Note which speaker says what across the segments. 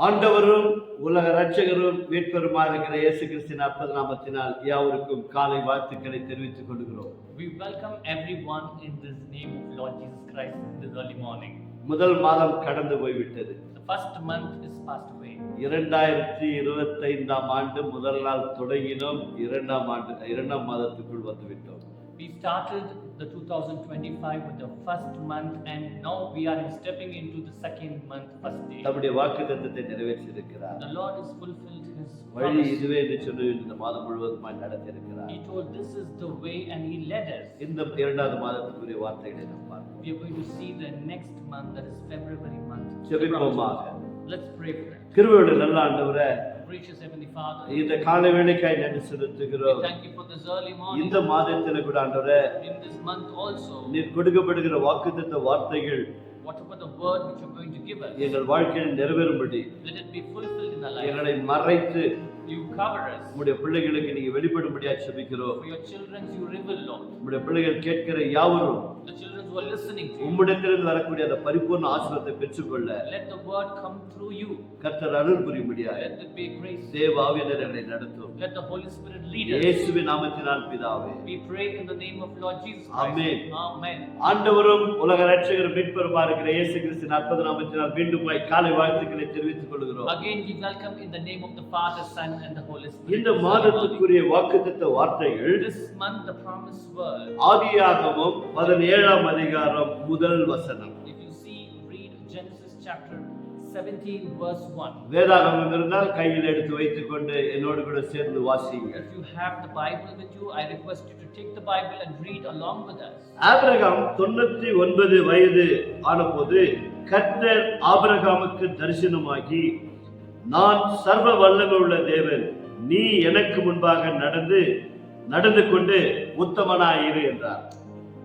Speaker 1: ஆண்டவரும் உலக இரட்சகரும் மீட்பருமா இருக்கிற இயேசு கிறிஸ்துவின் அற்புத நாமத்தினால் யாவருக்கும் காலை வாழ்த்துக்களை தெரிவித்துக் கொள்கிறோம்.
Speaker 2: We welcome everyone in this name of Lord Jesus Christ in this early morning.
Speaker 1: முதல் மாதம் கடந்து போய்விட்டது.
Speaker 2: The first month is passed away.
Speaker 1: 2025 ஆண்டு முதல் நாள் தொடங்கினோம். இரண்டாம் மாதத்துக்குள் வந்துவிட்டோம்.
Speaker 2: We started the 2025 with the first month and now we are stepping into the second month, first day.
Speaker 1: நம்முடைய வாக்குத்தத்தத்தை நிறைவேற்றியிருக்கிறார்.
Speaker 2: The Lord has fulfilled his
Speaker 1: வழி
Speaker 2: promise.
Speaker 1: இதுவே என்று சொல்லி இந்த மாதம் முழுவதுமாய் நடத்தியிருக்கிறார்.
Speaker 2: He told this is the way and he led us.
Speaker 1: இந்த இரண்டாவது மாதத்துக்குரிய வார்த்தைகளை நாம் பார்ப்போம்.
Speaker 2: We are going to see the next month, that is February month.
Speaker 1: ஜெபிப்போமாக.
Speaker 2: Let's pray for that.
Speaker 1: கிருபையுள்ள நல்ல ஆண்டவரே,
Speaker 2: Gracious Heavenly Father,
Speaker 1: இந்த காலை வேளைக்காய் நன்றி
Speaker 2: we
Speaker 1: செலுத்துகிறோம்.
Speaker 2: thank you for this early morning.
Speaker 1: இந்த மாதத்தில் கூட ஆண்டவரே,
Speaker 2: In this month also,
Speaker 1: நீர் கொடுக்கப்படுகிற வாக்குத்தத்த வார்த்தைகள்
Speaker 2: whatever the word which you're going to give us,
Speaker 1: எங்கள் வாழ்க்கையில் நிறைவேறும்படி
Speaker 2: let it be fulfilled in our life.
Speaker 1: எங்களை மறைத்து
Speaker 2: You cover us.
Speaker 1: உம்முடைய பிள்ளைகளுக்கு நீங்க வெளிப்படும்படியா ஜெபிக்கிறோம்.
Speaker 2: For your children you reveal, Lord.
Speaker 1: உம்முடைய பிள்ளைகள் கேட்கிற யாவரும்
Speaker 2: The children who are listening to you,
Speaker 1: உம்மிடத்திலிருந்து வரக்கூடிய அந்த பரிபூர்ண ஆசீர்வாதத்தை பெற்றுக்கொள்ள
Speaker 2: let the word come through you.
Speaker 1: கர்த்தர் அருள் புரியும்படியாக
Speaker 2: Let it be grace.
Speaker 1: தேவ ஆவியானவர் எங்களை நடத்தும்.
Speaker 2: Let the Holy Spirit lead us.
Speaker 1: இயேசுவின் நாமத்தினால் பிதாவே.
Speaker 2: We pray in the name of Lord Jesus Christ.
Speaker 1: Amen.
Speaker 2: Amen.
Speaker 1: ஆண்டவரும் உலக இரட்சகரும் மீட்பருமா இருக்கிற இயேசு கிறிஸ்துவின் அற்புத நாமத்தினால் மீண்டும் காலை வாழ்த்துக்களை தெரிவித்துக் கொள்கிறோம்.
Speaker 2: Again we welcome in the name of the Father, Son and the Holy Spirit.
Speaker 1: இந்த மாதத்துக்குரிய வாக்குத்தத்த வார்த்தைகள்
Speaker 2: This month the promised word.
Speaker 1: ஆதியாகமம் 17ஆம் அதிகாரம் முதல் வசனம்.
Speaker 2: If you see, read Genesis chapter 17 verse 1.
Speaker 1: வேதாகமம் இருந்தால் கையில் எடுத்து வைத்துக்கொண்டு என்னோடு கூட சேர்ந்து வாசியுங்கள்.
Speaker 2: If you have the Bible with you, I request you to take the Bible and read along with us.
Speaker 1: Abraham 99 வயது ஆனபோது கர்த்தர் ஆபிரகாமுக்கு தரிசனமாகி, நான் சர்வ வல்லமை உள்ள தேவன், நீ எனக்கு முன்பாக நடந்து கொண்டு உத்தமனாயிரு என்றார்.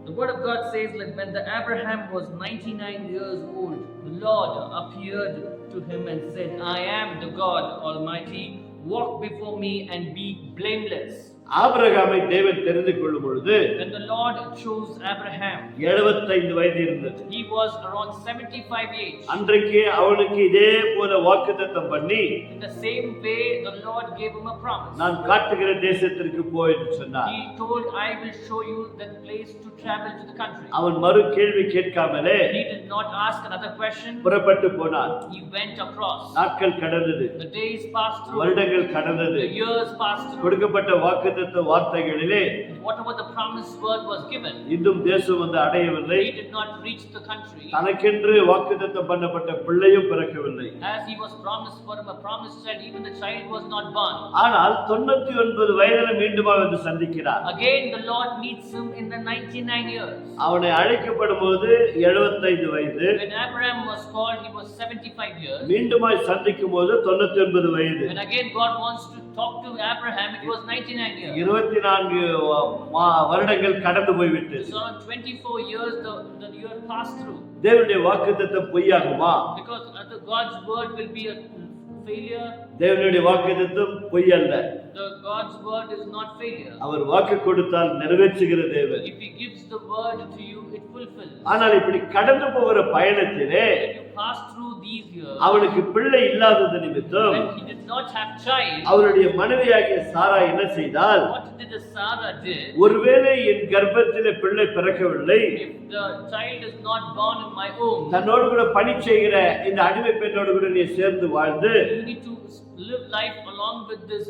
Speaker 2: The word of God says that when the Abraham was 99 years old, the Lord appeared to him and said, I am the God Almighty, walk before me and be blameless.
Speaker 1: ஆபிரகாமை தேவன் தெரிந்து கொள்ளும் பொழுது
Speaker 2: When the Lord chose Abraham,
Speaker 1: 75 வயது இருந்தது.
Speaker 2: he was around 75 age.
Speaker 1: அன்றைக்கு அவனுக்கு இதே போல வாக்குத்தத்தம் பண்ணி,
Speaker 2: In the same way, the Lord gave him a promise.
Speaker 1: நான் காட்டுகிற தேசத்திற்கு போ என்று சொன்னார்.
Speaker 2: He told, I will show you that place to travel to the country.
Speaker 1: அவன் மறு கேள்வி கேட்காமலே
Speaker 2: He did not ask another question.
Speaker 1: புறப்பட்டு போனான்.
Speaker 2: He went across.
Speaker 1: நாட்கள் கடந்தது,
Speaker 2: The days passed through.
Speaker 1: வருடங்கள் கடந்தது.
Speaker 2: The years passed through.
Speaker 1: கொடுக்கப்பட்ட வாக்குத்தத்த வார்த்தைகளிலே
Speaker 2: Whatever the promised word was given,
Speaker 1: இன்னும் தேசம் வந்து அடையவில்லை.
Speaker 2: he did not reach the country.
Speaker 1: தனக்கென்று வாக்குத்தத்தம் பண்ணப்பட்ட பிள்ளையும் பிறக்கவில்லை.
Speaker 2: As he was promised for him a promised child, even the child was not born.
Speaker 1: ஆனால் 99 வயதில மீண்டும் வந்து சந்திக்கிறார்.
Speaker 2: Again the Lord meets him in the 99 years.
Speaker 1: அவனை அழைக்கப்படும் போது 75 வயது.
Speaker 2: When Abraham was called, he was 75 years.
Speaker 1: மீண்டுமாய் சந்திக்கும் போது 99 வயது.
Speaker 2: When again God wants to talk to Abraham, it was 99 years.
Speaker 1: 24 வருடங்கள் கடந்து போய்விட்டது.
Speaker 2: So on 24 years the year passed through.
Speaker 1: தேவனுடைய வாக்குத்தத்தம் பொய்யாகுமா?
Speaker 2: Because God's word will be a failure.
Speaker 1: தேவனுடைய வாக்குத்தத்தம் பொய் அல்ல.
Speaker 2: The God's word is not failure.
Speaker 1: அவர் வாக்கு கொடுத்தால் நிறைவேற்றுகிற தேவன்.
Speaker 2: If he gives the word to you, it fulfills.
Speaker 1: ஆனால் இப்படி கடந்து போகிற பயணத்திலே
Speaker 2: When you pass through these years,
Speaker 1: அவனுக்கு பிள்ளை இல்லாதது நிமித்தம்
Speaker 2: when he did not have child,
Speaker 1: அவருடைய மனைவியாகிய சாரா என்ன செய்தால்,
Speaker 2: what did Sarah did?
Speaker 1: ஒருவேளை என் கர்ப்பத்திலே பிள்ளை பிறக்கவில்லை,
Speaker 2: If the child is not born in my womb,
Speaker 1: தன்னோடு கூட பணி செய்கிற இந்த அடிமை பெண்ணோடு கூட நீ சேர்ந்து வாழ்ந்து
Speaker 2: you need to live life along with this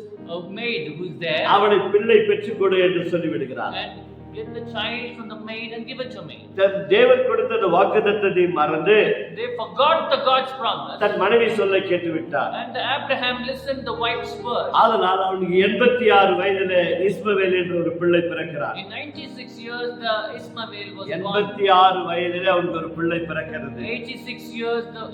Speaker 2: maid who is there,
Speaker 1: அவனை பிள்ளை பெற்றுக் கொடு என்று சொல்லிவிடுகிறார்.
Speaker 2: and get the child from the maid and give it to me.
Speaker 1: தன் தேவன் கொடுத்த அந்த வாக்குத்தத்தத்தை மறந்து
Speaker 2: They forgot the God's promise,
Speaker 1: தன் மனைவி சொல்ல கேட்டு விட்டார்.
Speaker 2: and Abraham listened the wife's word.
Speaker 1: அதனால் அவனுக்கு 86 வயதிலே இஸ்மவேல் என்ற ஒரு பிள்ளை பிறக்கிறார்.
Speaker 2: In 96 years the Ismael was born.
Speaker 1: 86 வயதிலே அவனுக்கு ஒரு பிள்ளை பிறக்கிறது.
Speaker 2: 86 years the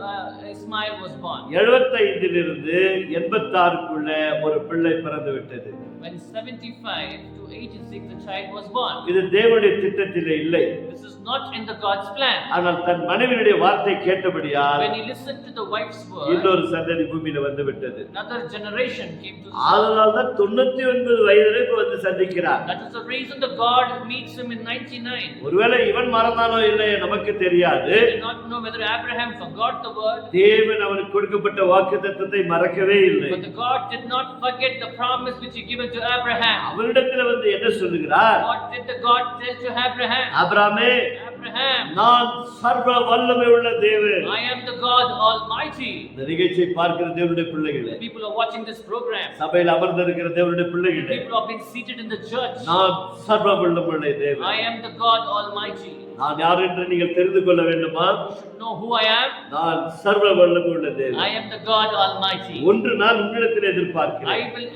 Speaker 2: Ismael was born.
Speaker 1: 75 இலிருந்து 86க்குள்ள ஒரு பிள்ளை பிறந்து விட்டது.
Speaker 2: When 75 to 86 the child was born.
Speaker 1: இது தேவனுடைய திட்டத்திலே இல்லை.
Speaker 2: This is not in the God's plan.
Speaker 1: ஆனால் தன் மனைவியுடைய வார்த்தை கேட்டபடியால்
Speaker 2: When he listened to the wife's word,
Speaker 1: இன்னொரு சந்ததி பூமியில வந்து விட்டது.
Speaker 2: another generation came to the
Speaker 1: அதனால தான் 99 வயதிலே இப்ப வந்து சந்திக்கிறார்.
Speaker 2: That is the reason the God meets him in 99.
Speaker 1: ஒருவேளை இவன் மறந்தானோ இல்லையோ நமக்கு தெரியாது.
Speaker 2: We do not know whether Abraham forgot the word.
Speaker 1: தேவன் அவனுக்கு கொடுக்கப்பட்ட வாக்குத்தத்தத்தை மறக்கவே இல்லை.
Speaker 2: But the God did not forget the promise which he given to Abraham.
Speaker 1: அவனிடத்தில் வந்து என்ன சொல்லுகிறார்?
Speaker 2: What did the God tell to Abraham?
Speaker 1: ஆபிரகாமே,
Speaker 2: Abraham,
Speaker 1: நான் சர்வ வல்லமை உள்ள தேவன்.
Speaker 2: I am the God Almighty.
Speaker 1: இந்த நிகழ்ச்சியை பார்க்கிற தேவனுடைய பிள்ளைகளே,
Speaker 2: People are watching this program.
Speaker 1: சபையில் அமர்ந்திருக்கிற தேவனுடைய பிள்ளைகளே,
Speaker 2: People are being seated in the church.
Speaker 1: நான் சர்வ வல்லமை தேவன்.
Speaker 2: I am the God Almighty.
Speaker 1: நான் யார் என்று நீங்கள் தெரிந்து கொள்ள வேண்டுமா?
Speaker 2: You should know who I am.
Speaker 1: நான் சர்வ வல்லமை உள்ள தேவன்.
Speaker 2: I am the God Almighty.
Speaker 1: ஒன்று நான் உன்னிடத்தில் எதிர்பார்க்கிறேன்.
Speaker 2: I will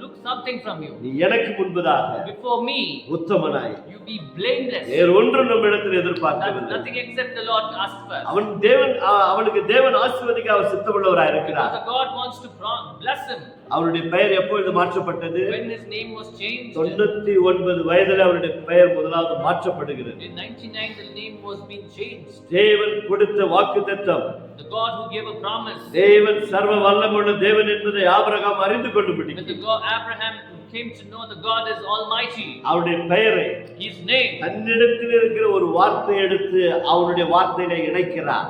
Speaker 2: look something from you.
Speaker 1: நீ எனக்கு முன்பதாக
Speaker 2: Before me,
Speaker 1: உத்தமனாய்,
Speaker 2: you be blameless.
Speaker 1: வேறு ஒன்று நம்மிடத்தில் எதிர்பார்க்கவில்லை.
Speaker 2: Nothing except the Lord asked for.
Speaker 1: அவனுக்கு தேவன் ஆசீர்வதிக்க அவர் சித்தமுள்ளவராய் இருக்கிறார்.
Speaker 2: Because the God wants to bless him.
Speaker 1: அவருடைய பெயர் எப்பொழுது மாற்றப்பட்டது?
Speaker 2: When his name was changed.
Speaker 1: 99 வயதில் அவருடைய பெயர் முதலாவது மாற்றப்படுகிறது.
Speaker 2: In 99 the name was being changed.
Speaker 1: தேவன் கொடுத்த வாக்குத்தத்தம்,
Speaker 2: The God who gave a promise.
Speaker 1: தேவன் சர்வ வல்லமையுள்ள தேவன் என்பதை ஆபிரகாம் அறிந்து கொள்ளும்படி
Speaker 2: When the God Abraham came to know the God is Almighty.
Speaker 1: அவருடைய பெயரை,
Speaker 2: His name,
Speaker 1: தன்னிடத்தில் இருக்கிற ஒரு வார்த்தை எடுத்து அவருடைய வார்த்தையில இணைக்கிறார்.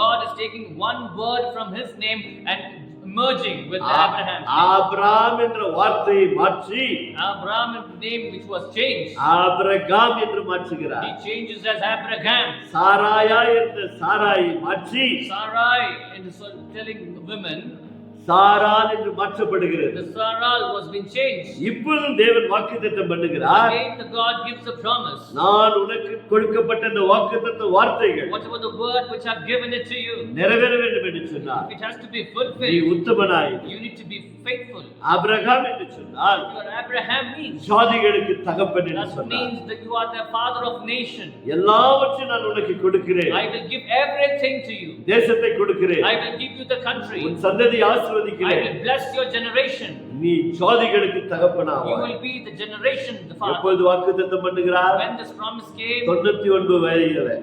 Speaker 2: God is taking one word from his name and merging with Abraham.
Speaker 1: Abraham என்ற வார்த்தையை மாற்றி
Speaker 2: Abraham name which was changed.
Speaker 1: Abraham என்று மாற்றுகிறார்.
Speaker 2: He changes as Abraham.
Speaker 1: சாராயா என்ற சாராயை மாற்றி
Speaker 2: Sarai, in telling women,
Speaker 1: சாராள் என்று மாற்றப்படுகிறது.
Speaker 2: the Saral was being changed.
Speaker 1: இப்பொழுது தேவன் வாக்குத்தத்தம் பண்ணுகிறார்.
Speaker 2: Again the God gives a promise.
Speaker 1: நான் உனக்கு கொடுக்கப்பட்ட இந்த வாக்குத்தத்த வார்த்தைகள்,
Speaker 2: Whatever the word which I've given it to you,
Speaker 1: நிறைவேற வேண்டும் என்று சொன்னார்.
Speaker 2: it has to be
Speaker 1: நீ
Speaker 2: fulfilled.
Speaker 1: உத்தமனாய்,
Speaker 2: You need to be faithful.
Speaker 1: Abraham என்று சொன்னால்
Speaker 2: Your Abraham means,
Speaker 1: ஜாதிகளுக்கு தகப்பன் என்று
Speaker 2: that
Speaker 1: சொன்னார்.
Speaker 2: means that you are the father of nation.
Speaker 1: எல்லாவற்றையும் நான் உனக்கு கொடுக்கிறேன்.
Speaker 2: I will give everything to you.
Speaker 1: தேசத்தை கொடுக்கிறேன்.
Speaker 2: I will give you the country.
Speaker 1: உன் சந்ததி
Speaker 2: I
Speaker 1: ஆசீர்வதிக்கிறேன்.
Speaker 2: will bless your generation.
Speaker 1: நீ ஜாதிகளுக்கு
Speaker 2: You
Speaker 1: தகப்பனாவாய்.
Speaker 2: will be the generation, the father.
Speaker 1: எப்பொழுது வாக்குத்தத்தம் பண்ணுகிறார்?
Speaker 2: When this promise came,
Speaker 1: 99 வயதிலே,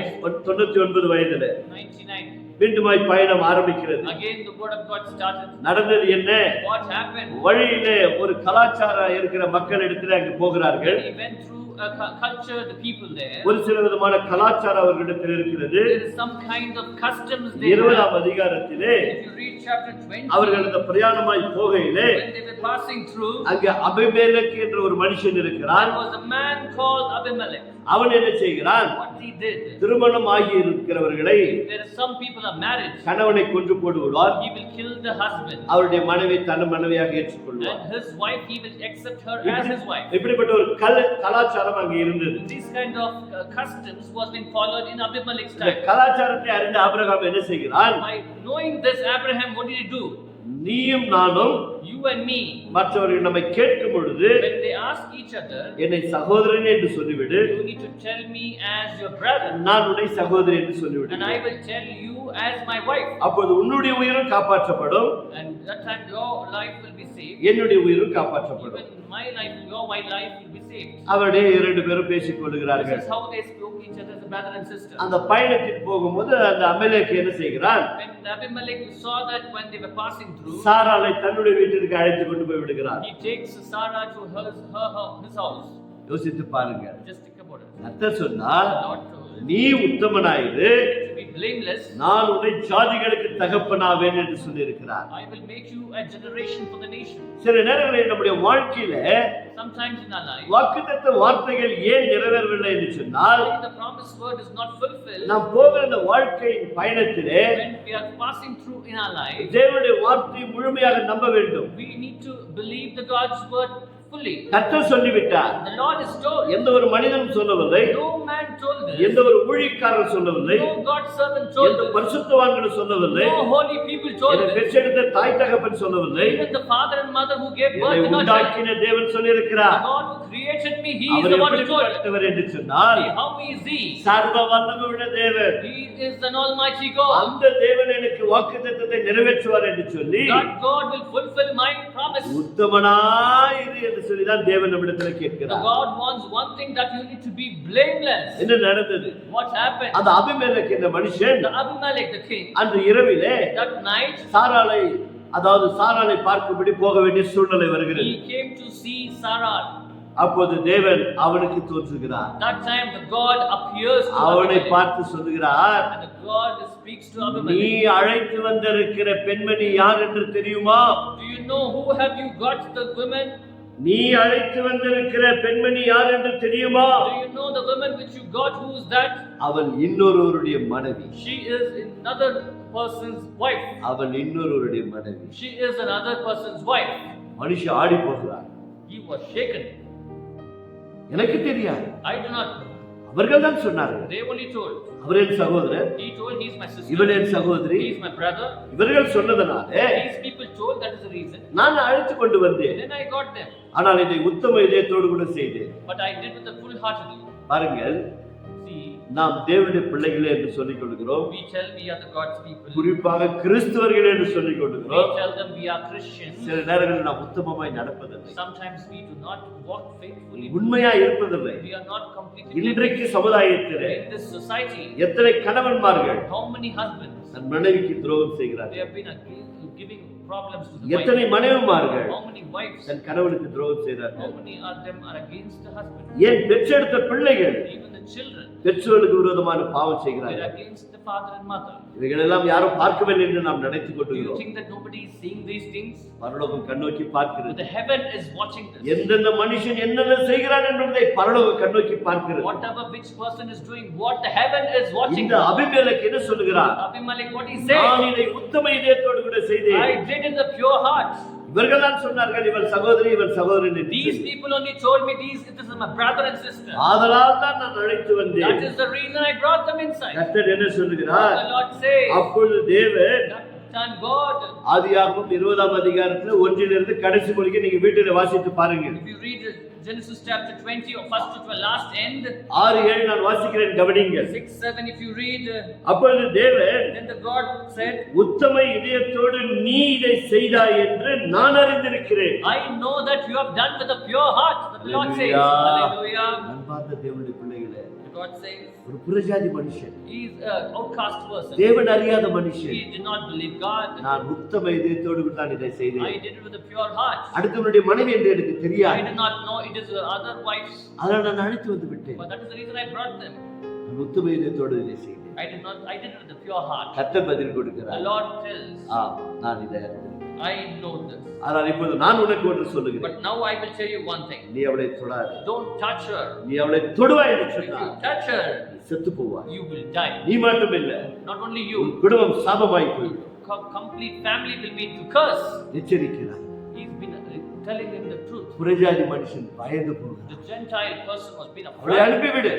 Speaker 1: 99 வயதிலே
Speaker 2: 99.
Speaker 1: மீண்டுமாய் பயணம் ஆரம்பிக்கிறது.
Speaker 2: Again the word of God started.
Speaker 1: நடந்தது என்ன?
Speaker 2: What happened?
Speaker 1: வழியிலே ஒரு கலாச்சாரம் இருக்கிற மக்கள் இடத்துல அங்கு போகிறார்கள்.
Speaker 2: He went through a culture, the people there.
Speaker 1: ஒரு சில விதமான கலாச்சாரம் அவர்களிடத்தில் இருக்கிறது.
Speaker 2: There is some kind of customs there.
Speaker 1: 20ஆம் அதிகாரத்திலே
Speaker 2: If you read chapter 20,
Speaker 1: அவர்கள் அந்த பிரயாணமாய் போகையிலே
Speaker 2: when they were passing through,
Speaker 1: அங்கே அபிமெலேக்கு என்ற ஒரு மனுஷன் இருக்கிறான்.
Speaker 2: there was a man called Abimelech.
Speaker 1: அவன் என்ன செய்கிறான்?
Speaker 2: What he did,
Speaker 1: திருமணம் ஆகி இருக்கிறவர்களை
Speaker 2: if there are some people are married,
Speaker 1: கணவனை கொன்று போட்டு விடுவார்.
Speaker 2: he will kill the husband,
Speaker 1: அவருடைய மனைவி தன் மனைவியாக ஏற்றுக்கொள்வார்.
Speaker 2: and his wife, he will accept her as his wife.
Speaker 1: இப்படிப்பட்ட ஒரு கலாச்சாரம் அங்கே இருந்தது.
Speaker 2: This kind of customs was being followed in Abimelech's
Speaker 1: இந்த
Speaker 2: time.
Speaker 1: கலாச்சாரத்தை அறிந்த ஆபிரகாம் என்ன செய்கிறான்?
Speaker 2: By knowing this, Abraham, what did he do?
Speaker 1: நீயும் நானும்,
Speaker 2: You and me,
Speaker 1: மற்றவர்கள் நம்மை கேட்கும் பொழுது
Speaker 2: when they ask each other,
Speaker 1: என்னை சகோதரன் என்று சொல்லிவிடு,
Speaker 2: you need to tell me as your brother,
Speaker 1: நான் உன்னை சகோதரி என்று சொல்லிவிடு.
Speaker 2: and I will tell you as my wife.
Speaker 1: அப்போது உன்னுடைய உயிரும் காப்பாற்றப்படும்,
Speaker 2: And that time your life will be saved.
Speaker 1: என்னுடைய உயிரும் காப்பாற்றப்படும்.
Speaker 2: Even my life, your life will be saved.
Speaker 1: அவருடைய 2 பேரும் பேசிக்
Speaker 2: This
Speaker 1: கொள்கிறார்கள்.
Speaker 2: is how they spoke each other as a brother and sister.
Speaker 1: அந்த பயணத்தில் போகும்போது அந்த அபிமெலேக்கு என்ன செய்கிறான்?
Speaker 2: When Abimelech saw that when they were passing through,
Speaker 1: சாராளை தன்னுடைய வீட்டிற்கு அழைத்து கொண்டு போய் விடுகிறான்.
Speaker 2: he takes Sarah to his house.
Speaker 1: யோசித்து பாருங்க.
Speaker 2: Just think about it.
Speaker 1: கர்த்தர் சொன்னார்,
Speaker 2: The Lord told
Speaker 1: நீ உத்தமனாயிரு,
Speaker 2: to be blameless.
Speaker 1: நான் உன்னை ஜாதிகளுக்கு தகப்பனாவேன் என்று சொல்லி இருக்கிறார்.
Speaker 2: I will make you a generation for the nation.
Speaker 1: சில நேரங்களில் நம்முடைய வாழ்க்கையில
Speaker 2: Sometimes in our life,
Speaker 1: வாக்குத்தத்த வார்த்தைகள் ஏன் நிறைவேறவில்லை என்று சொன்னால்,
Speaker 2: when the promised word is not fulfilled,
Speaker 1: நாம் போகிற இந்த வாழ்க்கையின் பயணத்திலே
Speaker 2: when we are passing through in our life,
Speaker 1: தேவனுடைய வார்த்தையை முழுமையாக நம்ப வேண்டும்.
Speaker 2: we need to believe the God's word fully.
Speaker 1: கர்த்தர் சொல்லிவிட்டார்.
Speaker 2: The Lord is told.
Speaker 1: எந்த ஒரு மனிதனும் சொல்லவில்லை,
Speaker 2: No man told this.
Speaker 1: எந்த ஒரு ஊழியக்காரர் சொல்லவில்லை,
Speaker 2: No God's servant told
Speaker 1: எந்த
Speaker 2: this.
Speaker 1: பரிசுத்தவான்களும் சொல்லவில்லை,
Speaker 2: No holy people told
Speaker 1: என்னை
Speaker 2: this.
Speaker 1: பெற்றெடுத்த தாய் தகப்பன் சொல்லவில்லை,
Speaker 2: Even the father and mother who gave birth
Speaker 1: என்னை
Speaker 2: did not tell.
Speaker 1: உண்டாக்கின தேவன் சொல்லியிருக்கிறார்.
Speaker 2: The God who created me, He is
Speaker 1: our
Speaker 2: the one who told.
Speaker 1: எப்படிப்பட்டவர் என்று சொன்னால்,
Speaker 2: How is He?
Speaker 1: சர்வ வல்லமையுள்ள தேவன்.
Speaker 2: He is an almighty God.
Speaker 1: அந்த தேவன் எனக்கு வாக்குத்தத்தத்தை நிறைவேற்றுவார் என்று சொல்லி
Speaker 2: that God will fulfill my promise.
Speaker 1: உத்தமனாயிரு என்று சொல்லி தான் தேவன் நம்மிடத்தில்
Speaker 2: The
Speaker 1: கேட்கிறார்.
Speaker 2: God wants one thing, that you need to be blameless.
Speaker 1: என்ன நடந்தது?
Speaker 2: What happened?
Speaker 1: அந்த அபிமெலேக் என்ற மனுஷன்
Speaker 2: The Abimelech, the king,
Speaker 1: அன்று இரவிலே
Speaker 2: that night
Speaker 1: சாராளை பார்க்கும்படி போக வேண்டிய சூழ்நிலை வருகிறது.
Speaker 2: he came to see Sarah.
Speaker 1: அப்போது தேவன் அவனுக்கு தோன்றுகிறார்.
Speaker 2: That time the God appears to
Speaker 1: அவனை
Speaker 2: Abimelech,
Speaker 1: பார்த்து சொல்லுகிறார்,
Speaker 2: and the God speaks to
Speaker 1: நீ
Speaker 2: Abimelech.
Speaker 1: அழைத்து வந்திருக்கிற பெண்மணி யார் என்று தெரியுமா?
Speaker 2: Do you know who have you got, the women?
Speaker 1: நீ அழைத்து வந்திருக்கிற பெண்மணி யார் என்று தெரியுமா?
Speaker 2: Do you know the woman which you got? Who is that?
Speaker 1: அவள் இன்னொருவருடைய மனைவி.
Speaker 2: She is another person's wife.
Speaker 1: அவள் இன்னொருவருடைய மனைவி.
Speaker 2: She is another person's wife.
Speaker 1: மனுஷன் ஆடி போகிறார்.
Speaker 2: He was shaken.
Speaker 1: எனக்கு தெரியாது.
Speaker 2: I do not know.
Speaker 1: அவர்கள் தான் சொன்னார்கள்.
Speaker 2: They only told.
Speaker 1: அவர் என் சகோதரர்,
Speaker 2: He told, he is my sister.
Speaker 1: இவள் என் சகோதரி.
Speaker 2: He is my brother.
Speaker 1: இவர்கள் சொன்னதனாலே
Speaker 2: These people told, that is the reason.
Speaker 1: நான் அழைத்து கொண்டு வந்தேன்.
Speaker 2: Then I got them.
Speaker 1: ஆனால் இதை உத்தம இதயத்தோடு கூட செய்தேன்.
Speaker 2: But I did with a full heartedly.
Speaker 1: பாருங்கள்,
Speaker 2: See,
Speaker 1: நாம் தேவனுடைய பிள்ளைகளே என்று சொல்லிக் கொள்கிறோம்.
Speaker 2: we tell we are the God's people.
Speaker 1: குறிப்பாக கிறிஸ்தவர்களே என்று சொல்லிக்
Speaker 2: We
Speaker 1: கொள்கிறோம்.
Speaker 2: tell them we are Christians.
Speaker 1: சில நேரங்களில் நாம் உத்தமமாய் நடப்பதில்லை,
Speaker 2: Sometimes we do not walk faithfully.
Speaker 1: உண்மையா இருப்பதில்லை.
Speaker 2: We are not completely
Speaker 1: இன்றைக்கு சமுதாயத்திலே
Speaker 2: in this society.
Speaker 1: எத்தனை கணவன்மார்கள்
Speaker 2: How many husbands
Speaker 1: தன் மனைவிக்கு துரோகம்
Speaker 2: they
Speaker 1: செய்கிறார்கள்?
Speaker 2: have been giving problems to the
Speaker 1: எத்தனை
Speaker 2: wife?
Speaker 1: மனைவிமார்கள்
Speaker 2: How many wives?
Speaker 1: தன் கணவனுக்கு துரோகம்
Speaker 2: How
Speaker 1: செய்கிறார்கள்?
Speaker 2: many of them are against the husband?
Speaker 1: ஏன் பெற்றெடுத்த பிள்ளைகள்
Speaker 2: Even the children,
Speaker 1: பெற்றோர்களுக்கு விரோதமான பாவம்
Speaker 2: they are
Speaker 1: செய்கிறார்கள்.
Speaker 2: against the father and mother.
Speaker 1: இவைகளெல்லாம் யாரும் பார்க்கவில்லை என்று நாம் நினைத்துக்
Speaker 2: Do you
Speaker 1: கொண்டிருக்கிறோம்.
Speaker 2: think that nobody is seeing these things?
Speaker 1: பரலோகம் கண்ணோக்கி
Speaker 2: But
Speaker 1: பார்க்கிறது.
Speaker 2: the heaven is watching this.
Speaker 1: எந்தெந்த மனுஷன் என்னென்ன செய்கிறான் என்பதை பரலோகம் கண்ணோக்கி பார்க்கிறது.
Speaker 2: Whatever which person is doing, what the heaven is watching.
Speaker 1: இந்த அபிமெலேக் என்ன சொல்லுகிறார்?
Speaker 2: Abimelech, what he
Speaker 1: நான்
Speaker 2: said?
Speaker 1: இதை உத்தம இதயத்தோடு கூட செய்தேன்.
Speaker 2: I did it with a pure heart.
Speaker 1: இவர்கள் தான் சொன்னார்கள், இவள் சகோதரி, இவள் சகோதரன் என்று
Speaker 2: These
Speaker 1: சொல்லி.
Speaker 2: people only told me this is my brother and sister.
Speaker 1: ஆதலால் தான் நான் அழைத்து
Speaker 2: That
Speaker 1: வந்தேன்.
Speaker 2: is the reason I brought them inside.
Speaker 1: கர்த்தர் என்ன சொல்லுகிறார்?
Speaker 2: The Lord says,
Speaker 1: அப்பொழுது தேவன்
Speaker 2: that time God,
Speaker 1: ஆதியாகமம் 20ஆம் அதிகாரத்துல 1 கடைசி முடிக்க நீங்க வீட்டில வாசித்து பாருங்க.
Speaker 2: if you read Genesis chapter 20 or first to the last end,
Speaker 1: 6-7 நான் வாசிக்கிறேன், கவனிங்க.
Speaker 2: 6-7 if you read,
Speaker 1: அப்பொழுது தேவன்,
Speaker 2: then the God said,
Speaker 1: உத்தம இதயத்தோடு நீ இதை செய்தாய் என்று நான் அறிந்திருக்கிறேன்.
Speaker 2: I know that you have done with a pure heart. The Lord says,
Speaker 1: Hallelujah.
Speaker 2: hallelujah.
Speaker 1: அன்பார்ந்த தேவனுடைய பிள்ளைகளே,
Speaker 2: The God says,
Speaker 1: ஒரு புறஜாதி மனுஷன்,
Speaker 2: he is an outcast person.
Speaker 1: தேவன் அறியாத மனுஷன்,
Speaker 2: He did not believe God.
Speaker 1: நான் உத்தம இதயத்தோடு தான் இதை செய்தேன்.
Speaker 2: I did it with a pure heart.
Speaker 1: அடுத்தவனுடைய மனைவி என்று எனக்கு
Speaker 2: I
Speaker 1: தெரியாது,
Speaker 2: did not know it is other wives.
Speaker 1: அதனால் நான் அழைத்து வந்து விட்டேன்.
Speaker 2: But that is the reason I brought them.
Speaker 1: நான் உத்தம இதயத்தோடு இதை செய்தேன்.
Speaker 2: I did it with a pure heart.
Speaker 1: கர்த்தர் பதில்
Speaker 2: The
Speaker 1: கொடுக்கிறார்.
Speaker 2: Lord tells,
Speaker 1: நான் இதை அறிந்திருக்கிறேன்.
Speaker 2: I know this.
Speaker 1: ஆனால் இப்போது நான் உனக்கு ஒன்று சொல்லுகிறேன்,
Speaker 2: But now I will tell you one thing.
Speaker 1: நீ அவளை தொடாதே.
Speaker 2: Don't touch her.
Speaker 1: நீ அவளை தொடுவாய் என்று
Speaker 2: If
Speaker 1: சொன்னார்,
Speaker 2: you touch her,
Speaker 1: நீ செத்து போவாய்.
Speaker 2: you will die.
Speaker 1: நீ மட்டும் இல்ல,
Speaker 2: Not only
Speaker 1: உன்
Speaker 2: you,
Speaker 1: குடும்பம் சாபமாய் போய்விடும்.
Speaker 2: complete family will be to curse.
Speaker 1: எச்சரிக்கிறார்.
Speaker 2: He's been telling him the truth.
Speaker 1: புறஜாதி மனுஷன் பயந்து போகிறார்.
Speaker 2: The Gentile person was being
Speaker 1: அவளை
Speaker 2: afraid.
Speaker 1: அனுப்பிவிடு,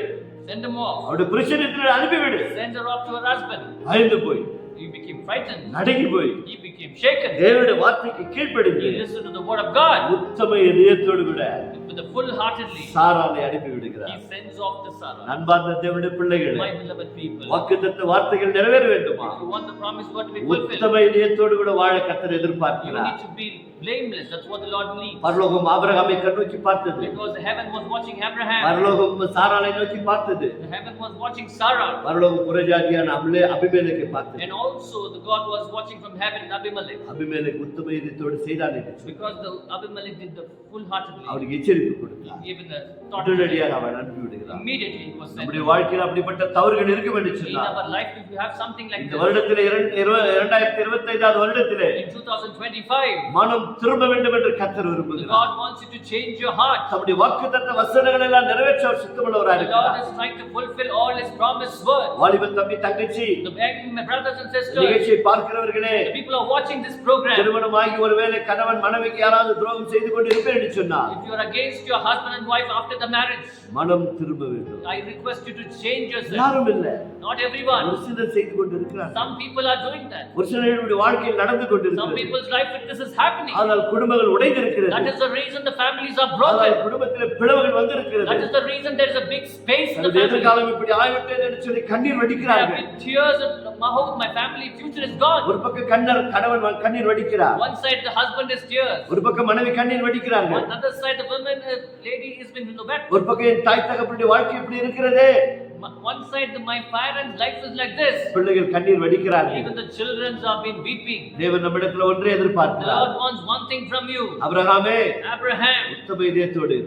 Speaker 2: Send him off.
Speaker 1: அவருடைய புருஷனிடத்தில் அனுப்பிவிடு.
Speaker 2: Send her off to her husband.
Speaker 1: பயந்து போய்,
Speaker 2: He became frightened.
Speaker 1: நடுங்கி போய்,
Speaker 2: He became shaken.
Speaker 1: தேவனுடைய வார்த்தைக்கு கீழ்ப்படிந்து
Speaker 2: He listened to the word of God
Speaker 1: உத்தம இதயத்தோடு கூட
Speaker 2: with a full heartedly.
Speaker 1: சாராளை அனுப்பி
Speaker 2: He
Speaker 1: விடுகிறார்.
Speaker 2: sends off the Sarah.
Speaker 1: அன்பார்ந்த தேவனுடைய பிள்ளைகளே,
Speaker 2: My beloved people,
Speaker 1: வாக்குத்தத்த வார்த்தைகள் நிறைவேற வேண்டுமா?
Speaker 2: if you want the promised word to be fulfilled,
Speaker 1: உத்தம இதயத்தோடு கூட வாழ கர்த்தர்
Speaker 2: you
Speaker 1: எதிர்பார்க்கிறார்.
Speaker 2: need to be blameless. That's what the Lord needs.
Speaker 1: பரலோகம் ஆபிரகாமை கண்ணோக்கி பார்த்தது,
Speaker 2: Because the heaven was watching Abraham.
Speaker 1: பரலோகம் சாராளை நோக்கி பார்த்தது,
Speaker 2: The heaven was watching Sarah.
Speaker 1: பரலோகம் புறஜாதியான அபிமெலேக்கை பார்த்தது.
Speaker 2: And also the God was watching from heaven Abimelech.
Speaker 1: Abimelech உத்தம இதயத்தோடு செய்தான் என்று சொல்லி
Speaker 2: Because the Abimelech did the full heartedly.
Speaker 1: அவருக்கு எச்சரிப்பு கொடுத்தார்.
Speaker 2: Given the thought,
Speaker 1: உடனடியாக அவன் அனுப்பி விடுகிறான்.
Speaker 2: immediately he was sent.
Speaker 1: நம்முடைய வாழ்க்கையில் அப்படிப்பட்ட தவறுகள் இருக்கும் என்று
Speaker 2: In
Speaker 1: சொன்னார்.
Speaker 2: our life, if you have something like
Speaker 1: இந்த
Speaker 2: this,
Speaker 1: வருடத்திலே 2025 வருடத்திலே
Speaker 2: in 2025,
Speaker 1: மனம் திரும்ப வேண்டும் என்று கர்த்தர்
Speaker 2: the
Speaker 1: விரும்புகிறார்.
Speaker 2: God wants you to change your heart.
Speaker 1: நம்முடைய வாக்குத்தத்த வசனங்கள் எல்லாம் நிறைவேற்ற அவர் சித்தமுள்ளவராக
Speaker 2: The Lord
Speaker 1: இருக்கிறார்.
Speaker 2: is trying to fulfill all His promised word.
Speaker 1: வாலிப தம்பி தங்கச்சி,
Speaker 2: My brothers and sisters,
Speaker 1: நிகழ்ச்சியை பார்க்கிறவர்களே,
Speaker 2: the people are watching this program.
Speaker 1: திருமணமாகி ஒருவேளை கணவன் மனைவிக்கு யாராவது துரோகம் செய்து கொண்டு இருப்பேன் என்று சொன்னார்,
Speaker 2: If you are against your husband and wife after the marriage,
Speaker 1: மனம் திரும்ப வேண்டும்.
Speaker 2: I request you to change yourself.
Speaker 1: யாரும் இல்ல,
Speaker 2: Not everyone.
Speaker 1: ஒரு சிலர் செய்து கொண்டு இருக்கிறார்.
Speaker 2: Some people are doing that.
Speaker 1: ஒரு சிலருடைய வாழ்க்கையில் நடந்து கொண்டு
Speaker 2: Some
Speaker 1: இருக்கிறது.
Speaker 2: people's life this is happening.
Speaker 1: ஆனால் குடும்பங்கள் உடைந்திருக்கிறது.
Speaker 2: That is the reason the families are broken.
Speaker 1: குடும்பத்திலே பிளவுகள் வந்திருக்கிறது.
Speaker 2: That is the reason there is a big space in the family.
Speaker 1: எதிர்காலம் இப்படி ஆகிவிட்டது என்று சொல்லி கண்ணீர் வடிக்கிறார்கள்.
Speaker 2: Tears of my family future is gone.
Speaker 1: ஒரு பக்கம் கணவன் கண்ணீர் வடிக்கிறார்.
Speaker 2: One side the husband is tears.
Speaker 1: ஒரு பக்கம் மனைவி கண்ணீர் வடிக்கிறார்கள்.
Speaker 2: On other side the woman lady is been in the bed.
Speaker 1: ஒரு பக்கம் என் தாய் தகப்பனுடைய வாழ்க்கை இப்படி இருக்கிறதே.
Speaker 2: One side my parents life is like this.
Speaker 1: பிள்ளைகள் கண்ணீர் வடிக்கிறார்கள்.
Speaker 2: Even the children have been weeping.
Speaker 1: தேவன் நம்மிடத்தில் ஒன்றே எதிர்பார்க்கிறார்.
Speaker 2: God wants one thing from you.
Speaker 1: ஆபிரகாமே,
Speaker 2: Abraham,
Speaker 1: உத்தம இதயத்தோடு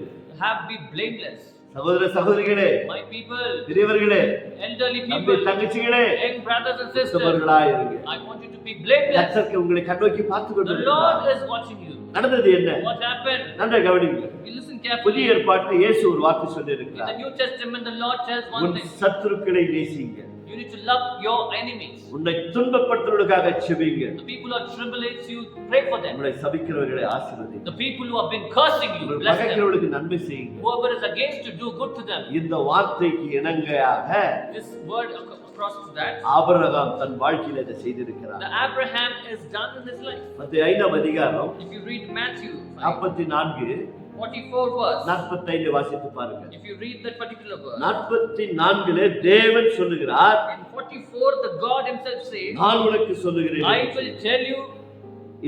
Speaker 2: have be blameless.
Speaker 1: சகோதர சகோதரிகளே,
Speaker 2: My people,
Speaker 1: பெரியவர்களே,
Speaker 2: elderly people,
Speaker 1: தங்கச்சிகளே,
Speaker 2: young brothers and sisters,
Speaker 1: உத்தமர்களாய் இருங்க.
Speaker 2: I want you to be blameless.
Speaker 1: கர்த்தர் உங்களை கண்ணோக்கி பார்த்து
Speaker 2: The
Speaker 1: கொண்டிருக்கிறார்.
Speaker 2: Lord is watching you.
Speaker 1: நடந்தது என்ன?
Speaker 2: What happened?
Speaker 1: நன்றாக கவனிங்க.
Speaker 2: You listen carefully.
Speaker 1: புதிய ஏற்பாட்டில் இயேசு ஒரு வார்த்தை
Speaker 2: In
Speaker 1: சொல்லியிருக்கிறார்.
Speaker 2: the New Testament, the Lord tells one
Speaker 1: உன்
Speaker 2: thing.
Speaker 1: சத்துருக்களை நேசிங்க.
Speaker 2: You need to love your enemies.
Speaker 1: உன்னை துன்பப்படுத்துவதற்காக செபிங்க.
Speaker 2: The people who tribulate you, pray for them.
Speaker 1: உங்களை சபிக்கிறவர்களை ஆசீர்வதிங்க.
Speaker 2: The people who have been cursing you,
Speaker 1: உங்கள்
Speaker 2: bless them.
Speaker 1: பகைக்கிறவர்களுக்கு நன்மை செய்யுங்க.
Speaker 2: Whoever is against you, do good to them.
Speaker 1: இந்த வார்த்தைக்கு இணங்கையாக
Speaker 2: This word across to that,
Speaker 1: Abraham தன் வாழ்க்கையில இதை செய்திருக்கிறார்.
Speaker 2: the Abraham is done in his life.
Speaker 1: மத்தேயு 5ஆம் அதிகாரம்
Speaker 2: If you read Matthew
Speaker 1: 44
Speaker 2: 44 verse,
Speaker 1: 45 வாசித்து பாருங்க.
Speaker 2: if you read that particular verse,
Speaker 1: 44 தேவன் சொல்லுகிறார்,
Speaker 2: in 44 the God himself says,
Speaker 1: நான் உனக்கு சொல்லுகிறேன்.
Speaker 2: I will tell you.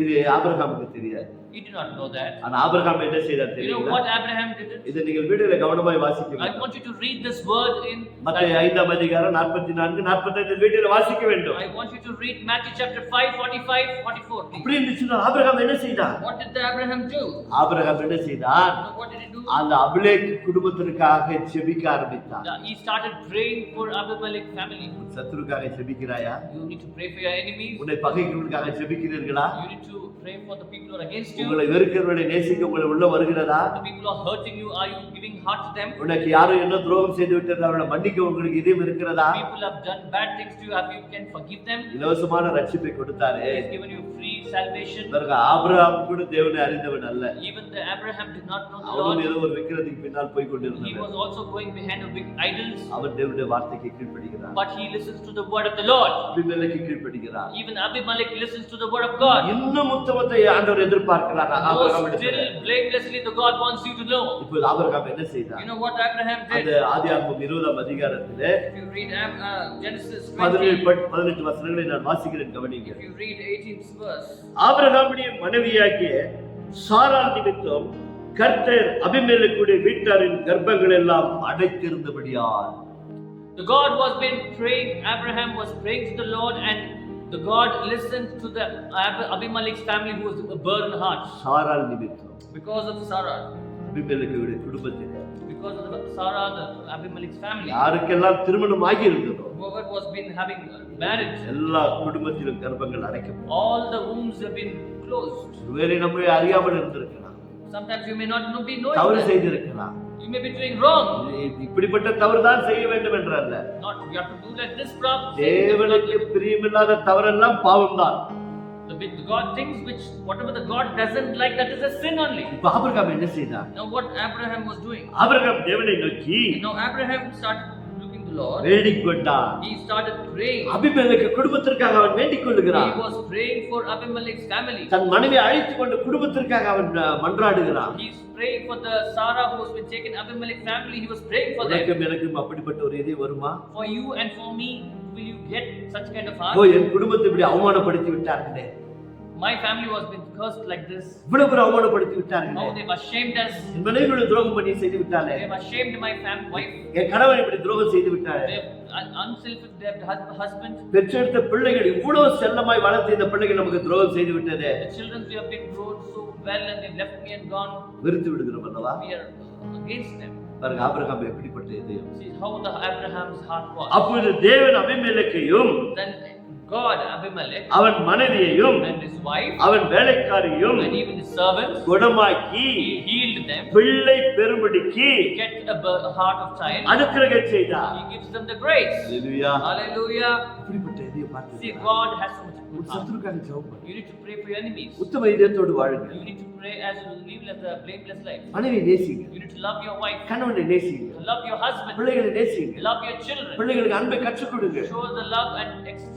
Speaker 1: இது ஆபிரகாமுக்கு தெரியாது.
Speaker 2: He did not know that.
Speaker 1: ஆனா ஆபிரகாம் என்ன செய்தார்
Speaker 2: You know
Speaker 1: தெரியுமா?
Speaker 2: what Abraham did?
Speaker 1: இதை நீங்கள் வீடியோல கவனமாய் வாசிக்க
Speaker 2: I
Speaker 1: வேண்டும்.
Speaker 2: want you to read this word in
Speaker 1: மத்தேயு 5ஆம் அதிகாரம் 44 45 வீடியோல வாசிக்க வேண்டும்.
Speaker 2: I want you to read Matthew chapter 5 45 44. Please.
Speaker 1: அப்படி இருந்துச்சுன்னா ஆபிரகாம் என்ன செய்தார்?
Speaker 2: What did the Abraham do?
Speaker 1: Abraham என்ன செய்தார்?
Speaker 2: What did he do?
Speaker 1: அந்த அபிலேக் குடும்பத்திற்காக ஜெபிக்க ஆரம்பித்தார்.
Speaker 2: He started praying for Abimelech family.
Speaker 1: சத்துருக்காக ஜெபிக்கிறாயா?
Speaker 2: You need to pray for your enemies.
Speaker 1: உன்னை பகைக்கிறவர்களுக்காக ஜெபிக்கிறீர்களா?
Speaker 2: You need to pray for the people who are against you.
Speaker 1: உங்களை வெறுக்கிறவர்களை நேசிக்க உங்களை உள்ள வருகிறதா?
Speaker 2: The people who are hurting you, are you giving heart to them?
Speaker 1: உனக்கு யாரும் என்ன துரோகம் செய்து விட்டார்கள் அவர்களை மன்னிக்க உங்களுக்கு இதயம் இருக்கிறதா?
Speaker 2: People have done bad things to you, have you can forgive them?
Speaker 1: இலவசமான ரட்சிப்பை கொடுத்தாரே.
Speaker 2: He has given you free salvation.
Speaker 1: பிறகு ஆபிரகாம் கூட தேவனை அறிந்தவன் அல்ல.
Speaker 2: Even the Abraham did not know the
Speaker 1: அவனும்
Speaker 2: Lord.
Speaker 1: ஏதோ ஒரு விக்கிரத்துக்கு பின்னால் போய்
Speaker 2: He
Speaker 1: கொண்டிருந்தான்.
Speaker 2: was also going behind a big idols.
Speaker 1: அவன் தேவனுடைய வார்த்தைக்கு கீழ்ப்படிகிறான்.
Speaker 2: But he listens to the word of the Lord.
Speaker 1: Abimelech கீழ்ப்படிகிறான்.
Speaker 2: Even Abimelech listens to the word of God.
Speaker 1: இன்னும் உத்தமத்தை ஆண்டவர் எதிர்பார்க்கிறார். Abraham
Speaker 2: Still blamelessly the God wants you to know.
Speaker 1: இப்போ Abraham என்ன செய்தான்?
Speaker 2: You know what Abraham
Speaker 1: அந்த
Speaker 2: did?
Speaker 1: ஆதியாகமம் 20ஆம் அதிகாரத்திலே
Speaker 2: If you read Genesis
Speaker 1: 18 வசனங்களை நான் வாசிக்கிறேன் கவனிங்க.
Speaker 2: if you read 18th verse,
Speaker 1: ஆபிரகாமுடைய மனைவியாகிய சாராள் நிமித்தம் கர்த்தர் அபிமெலேக்குடைய வீட்டாரின் கர்ப்பங்கள் எல்லாம் அடைத்திருந்தபடியால்
Speaker 2: the God was been praying, Abraham was praying to the Lord, and the God listened to the Abimelech's family who was a burden heart
Speaker 1: சாராள் நிமித்தம்
Speaker 2: because of Sarah,
Speaker 1: அபிமெலேக்குடைய குடும்பத்திலே
Speaker 2: because of Sarah, the Abimelech's family.
Speaker 1: யாருக்கெல்லாம் திருமணம் ஆகி இருந்ததோ
Speaker 2: Whoever was been having marriage,
Speaker 1: எல்லா குடும்பத்திலும் கர்ப்பங்கள் அடைக்கப்படும்.
Speaker 2: all the wombs have been closed.
Speaker 1: வேறு நம்மை அறியாமல் இருந்திருக்கலாம்.
Speaker 2: Sometimes you may not be knowing
Speaker 1: தவறு
Speaker 2: that.
Speaker 1: செய்திருக்கலாம்.
Speaker 2: You may be doing wrong.
Speaker 1: இப்படிப்பட்ட தவறுதான் செய்ய வேண்டும் என்றல்ல.
Speaker 2: Not you have to do like this problem.
Speaker 1: தேவனுக்கு பிரியமில்லாத தவறெல்லாம் பாவம்தான்.
Speaker 2: The God things which whatever the God doesn't like, that is a sin only.
Speaker 1: இப்ப ஆபிரகாம் என்ன செய்தார்?
Speaker 2: Now what Abraham was doing?
Speaker 1: Abraham தேவனை நோக்கி
Speaker 2: Now Abraham started looking to the Lord.
Speaker 1: வேண்டிக் கொண்டார்.
Speaker 2: He started praying.
Speaker 1: அபிமெலேக்கு குடும்பத்திற்காக அவன் வேண்டிக் கொள்ளுகிறான்.
Speaker 2: He was praying for Abimelech's family.
Speaker 1: தன் மனைவியை அழைத்துக் கொண்டு குடும்பத்திற்காக அவன் மன்றாடுகிறான்.
Speaker 2: He is praying for the Sarah who has been taken Abimelech family. He was praying for them.
Speaker 1: எனக்கும் அப்படிப்பட்ட ஒரு இது வருமா?
Speaker 2: For you and for me, will you get such kind of
Speaker 1: O
Speaker 2: heart?
Speaker 1: என் குடும்பத்தை இப்படி அவமானப்படுத்தி விட்டார்களே.
Speaker 2: My family was been cursed like this.
Speaker 1: இவ்வளவு அவமானப்படுத்தி விட்டார்களே.
Speaker 2: Now they've ashamed us.
Speaker 1: என் மனைவியோட துரோகம் பண்ணி செய்து விட்டாளே.
Speaker 2: They've ashamed my wife.
Speaker 1: என் கணவன் இப்படி துரோகம் செய்து விட்டாளே.
Speaker 2: They've unselfish their husband.
Speaker 1: பெற்றெடுத்த பிள்ளைகள் இவ்வளவு செல்லமாய் வளர்த்த இந்த பிள்ளைகள் நமக்கு துரோகம் செய்து விட்டதே.
Speaker 2: The children we have been grown so well and they've left me and gone.
Speaker 1: வெறுத்து விடுகிறோம் அல்லவா?
Speaker 2: We are against them.
Speaker 1: பாருங்க ஆபிரகாம் எப்படிப்பட்ட இதயம்.
Speaker 2: See how the Abraham's heart was.
Speaker 1: அப்பொழுது தேவன் அபிமெலேக்கையும்
Speaker 2: Then God Abimelech
Speaker 1: அவன் மனைவியையும்
Speaker 2: and his wife
Speaker 1: அவன் வேலைக்காரியும்
Speaker 2: and even his servants,
Speaker 1: குணமாக்கி
Speaker 2: he healed them.
Speaker 1: பிள்ளை பெறும்படிக்கு
Speaker 2: Get a heart of child.
Speaker 1: அனுக்கிரகம் செய்தார்.
Speaker 2: He gives them the grace.
Speaker 1: Hallelujah.
Speaker 2: Hallelujah.
Speaker 1: இப்படிப்பட்ட இதயம்
Speaker 2: See,
Speaker 1: பார்த்து
Speaker 2: God has so much
Speaker 1: உன் சத்துருக்காக ஜெபம் பண்ணு.
Speaker 2: You need to pray for your enemies.
Speaker 1: உத்தம இதயத்தோடு வாழுங்க.
Speaker 2: You need to pray as you live as a blameless life.
Speaker 1: மனைவி நேசிங்க.
Speaker 2: You need to love your wife.
Speaker 1: கணவனை நேசிங்க.
Speaker 2: Love your husband.
Speaker 1: பிள்ளைகளை நேசிங்க.
Speaker 2: Love your children.
Speaker 1: பிள்ளைகளுக்கு அன்பை கற்றுக் கொடுங்க.
Speaker 2: Show the love and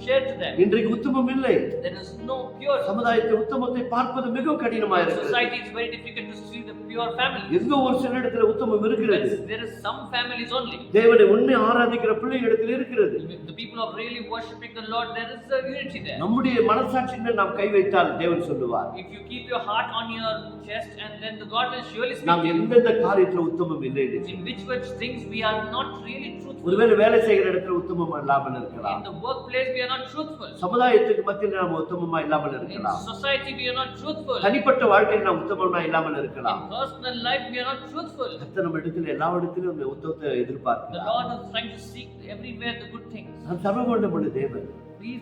Speaker 2: share to them.
Speaker 1: இன்றைக்கு உத்தமம் இல்லை.
Speaker 2: There is no pure.
Speaker 1: சமுதாயத்தில் உத்தமத்தை பார்ப்பது மிகவும் கடினமாக இருக்கிறது.
Speaker 2: Society is very difficult to see the pure family.
Speaker 1: எங்கோ ஒரு சில இடத்துல உத்தமம் இருக்கிறது.
Speaker 2: There is some families only.
Speaker 1: தேவனை உண்மை ஆராதிக்கிற பிள்ளைகளிடத்தில் இருக்கிறது.
Speaker 2: The people are really worshiping the Lord. There is a unity there.
Speaker 1: நம்முடைய மனசாட்சியில் நாம் கை வைத்தால் தேவன் சொல்லுவார்.
Speaker 2: If you keep your heart on your chest, and then the God will surely speak.
Speaker 1: நாம் எந்தெந்த காரியத்துல உத்தமம் இல்லை.
Speaker 2: In which things we are not really truthful.
Speaker 1: ஒருவேளை வேலை செய்கிற இடத்துல உத்தமம் இல்லாமல் இருக்கலாம்.
Speaker 2: In the workplace we are not truthful.
Speaker 1: சமுதாயத்துக்கு மத்தியில் நாம் உத்தமமா இல்லாமல் இருக்கலாம்.
Speaker 2: In society we are not truthful.
Speaker 1: தனிப்பட்ட வாழ்க்கையில் நாம் உத்தமமா இல்லாமல் இருக்கலாம்.
Speaker 2: In personal life we are not truthful.
Speaker 1: கர்த்தர் நம்ம இடத்துல எல்லா இடத்திலும் உத்தமத்தை எதிர்பார்க்கிறார்.
Speaker 2: The Lord is trying to seek everywhere the good things.
Speaker 1: நான் சர்வவல்லமையுள்ள தேவன்.
Speaker 2: He